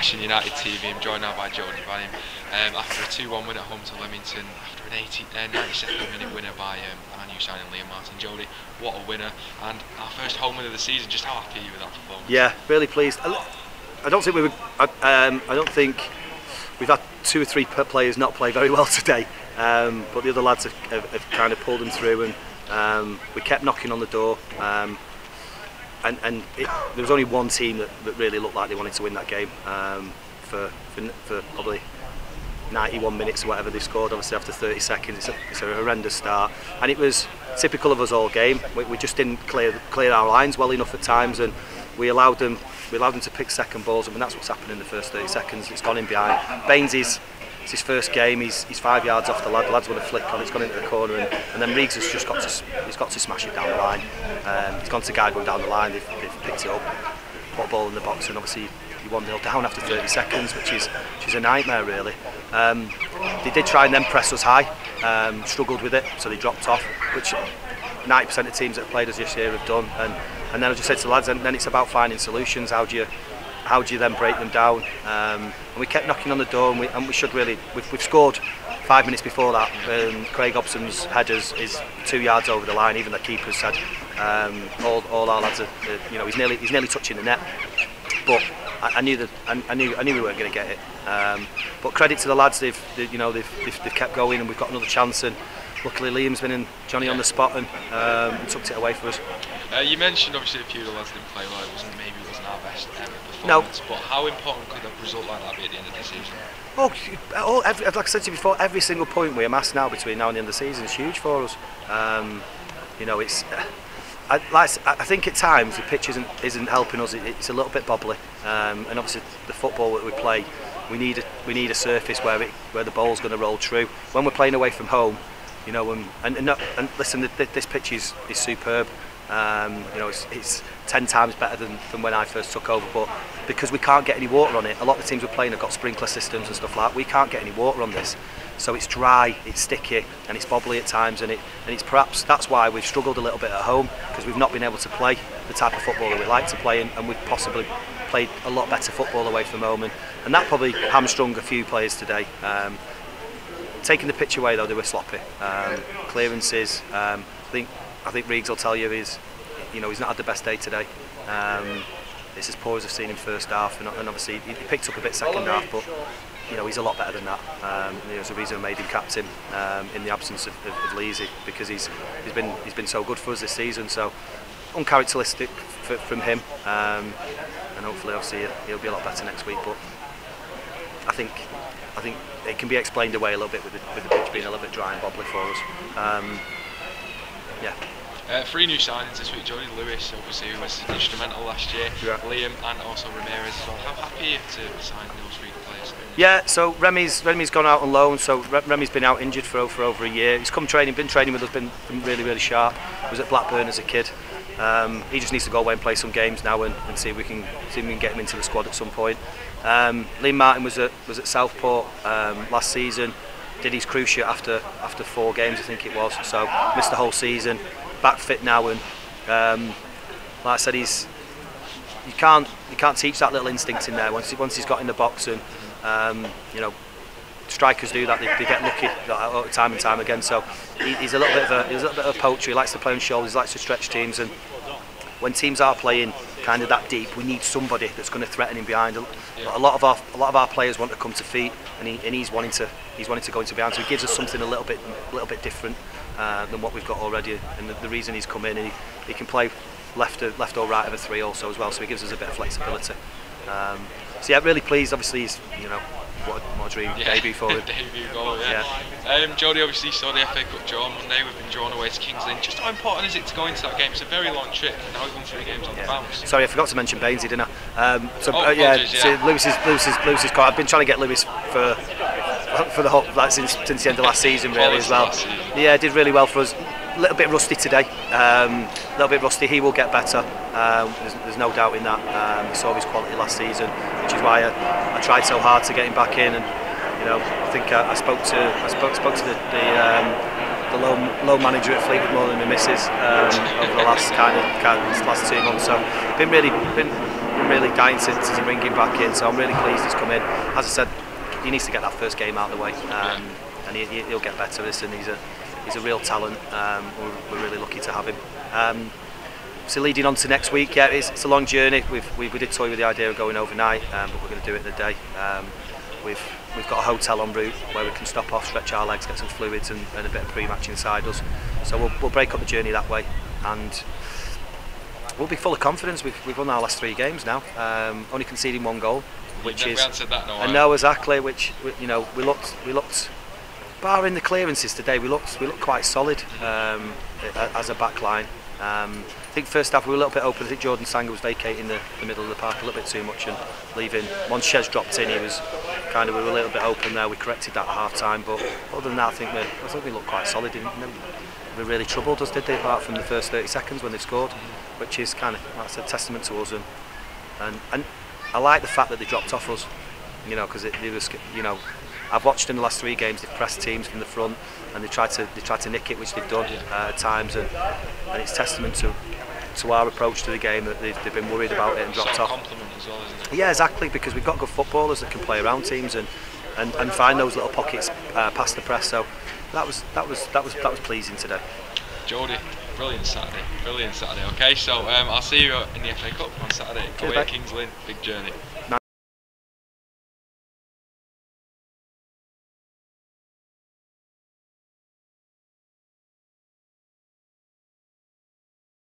Smashing United TV. I'm joined now by Jody and Banim. After a 2-1 win at home to Leamington, after an 92nd minute winner by our new signing Liam. Jody, what a winner, and our first home win of the season. Just how happy are you with that performance? Yeah, really pleased. I don't think I don't think we've had 2 or 3 players not play very well today, but the other lads have kind of pulled them through, and we kept knocking on the door. And there was only one team that really looked like they wanted to win that game for probably 91 minutes or whatever they scored. Obviously after 30 seconds, it's a horrendous start, and it was typical of us all game. We just didn't clear our lines well enough at times, and we allowed them to pick second balls, and that's what's happened in the first 30 seconds. It's gone in behind. Baines it's his first game. He's 5 yards off the lad. The lad's got a flick on. It's gone into the corner, and then Riggs has just got to smash it down the line. He's gone to guide one down the line. They've picked it up, put a ball in the box, and obviously you're 1-0 down after 30 seconds, which is a nightmare really. They did try and then press us high, struggled with it, so they dropped off, which 90% of teams that have played us this year have done. And then I just said to the lads, and then it's about finding solutions. How do you then break them down? And we kept knocking on the door, and we should really. We've scored 5 minutes before that. Craig Hobson's headers is 2 yards over the line. Even the keeper said all our lads are, he's nearly touching the net. But I knew we weren't going to get it. But credit to the lads, they've kept going, and we've got another chance. And luckily Liam's been in Johnny on the spot and tucked it away for us. You mentioned obviously a few of the lads didn't play well. It wasn't our best ever performance. No. But how important could a result like that be at the end of the season? Like I said to you before, every single point we amass now between now and the end of the season is huge for us. I think at times the pitch isn't helping us. It's a little bit bobbly, and obviously the football that we play, we need a surface where the ball's going to roll true. When we're playing away from home, and listen, this pitch is superb. It's 10 times better than when I first took over, but because we can't get any water on it, a lot of the teams we're playing have got sprinkler systems and stuff like that. We can't get any water on this, so it's dry, it's sticky, and it's bobbly at times, and it's perhaps that's why we've struggled a little bit at home, because we've not been able to play the type of football that we like to play, and we've possibly played a lot better football away from home, and that probably hamstrung a few players today. Taking the pitch away though, they were sloppy. Clearances, I think Riggs will tell you he's not had the best day today. It's as poor as I've seen him first half, and obviously he picked up a bit second half, but he's a lot better than that. There's a reason I made him captain in the absence of Leasy, because he's been so good for us this season. So uncharacteristic from him, and hopefully obviously he'll be a lot better next week. But I think it can be explained away a little bit with the pitch being a little bit dry and bobbly for us. Yeah. 3 new signings this week. Jody, Lewis, obviously, who was instrumental last year. Yeah. Liam and also Ramirez as well. How happy are you to sign those 3 players? Yeah. So Remy's gone out on loan. So Remy's been out injured for over a year. He's been training with us, been really sharp. Was at Blackburn as a kid. He just needs to go away and play some games now and see if we can get him into the squad at some point. Liam Martin was at Southport last season. Did his cruise ship after 4 games, I think it was. So missed the whole season. Back fit now, and like I said, you can't teach that little instinct in there. Once he's got in the box, and strikers do that. They get lucky time and time again. So he's a little bit of a poacher. He likes to play on shoulders. He likes to stretch teams, and when teams are playing kind of that deep, we need somebody that's going to threaten him behind. A lot of our players want to come to feet, and he's wanting to go into behind. So he gives us something a little bit different than what we've got already. And the reason he's come in, and he can play left or right of a 3 also as well. So he gives us a bit of flexibility. So yeah, really pleased. Obviously, he's what a dream debut for him. Debut goal, yeah. Jody, obviously saw the FA Cup draw on Monday. We've been drawn away to Kings Lynn. Just how important is it to go into that game? It's a very long trip. Now we've won 3 games on the bounce. Sorry, I forgot to mention Bainesy, didn't I? So Lewis's call. I've been trying to get Lewis for the whole since the end of last season, really, as well. Yeah, did really well for us. A little bit rusty today. He will get better. There's no doubt in that. We saw his quality last season, which is why I tried so hard to get him back in. And I think I spoke to the low manager at Fleetwood more than the missus over the last last 2 months. So been really dying to bring him back in, so I'm really pleased he's come in. As I said, he needs to get that first game out of the way, and he'll get better. Listen, he's a real talent. We're really lucky to have him. So leading on to next week, yeah, it's a long journey. We did toy with the idea of going overnight, but we're going to do it in a day. We've got a hotel en route where we can stop off, stretch our legs, get some fluids and a bit of pre-match inside us. So we'll break up the journey that way, and we'll be full of confidence. We've won our last 3 games now, only conceding 1 goal, which is. We haven't said that in a while. I know exactly. Which we looked. Barring the clearances today, we looked quite solid as a back line. I think first half we were a little bit open. I think Jordan Sanger was vacating the middle of the park a little bit too much and leaving. Once Shez dropped in, we were a little bit open there. We corrected that at half time, but other than that, I think we looked quite solid. They really troubled us, did they? Apart from the first 30 seconds when they scored, which is kind of, like I said, testament to us. And I like the fact that they dropped off us, because it was, I've watched in the last 3 games. They've pressed teams from the front and they tried to nick it, which they've done at times, and it's testament to our approach to the game that they've been worried about it and dropped off. Compliment as well, isn't it? Yeah, exactly, because we've got good footballers that can play around teams and find those little pockets past the press. So that was pleasing today. Jody, brilliant Saturday. Okay, so I'll see you in the FA Cup on Saturday. Away at Kings Lynn, big journey.